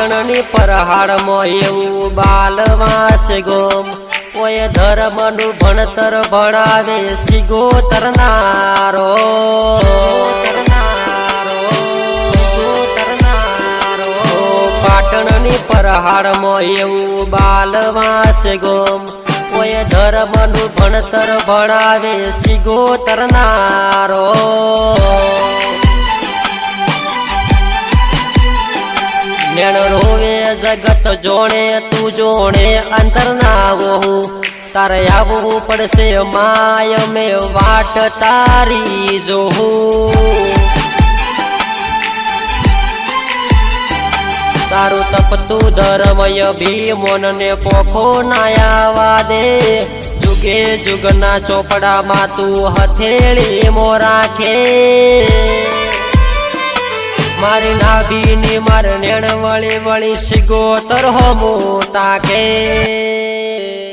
પાટણની પરહાડમાં એવું બાલવાસ ગોમ કોઈ ધર્મનું ભણતર ભણાવે સિગો તરનારો પાટણની પરહાડમાં એવું બાલવાસ ગોમ કોઈ ધર્મનું ભણતર ભણાવે સિગો તરનારો નેણ રોવે જગત જોણે તું જોણે અંતર ના વહું તારે આવવું પડશે માય મેં વાટ તારી જોહું તારું તપતું ધર્મય ભીમોન ને પોખો નાયાવા દે જુગે જુગના ચોપડામાં તું હથેળી મો રાખે મારી નાભીની માર નેણ વળી વળી સિગોતર હોમું તાકે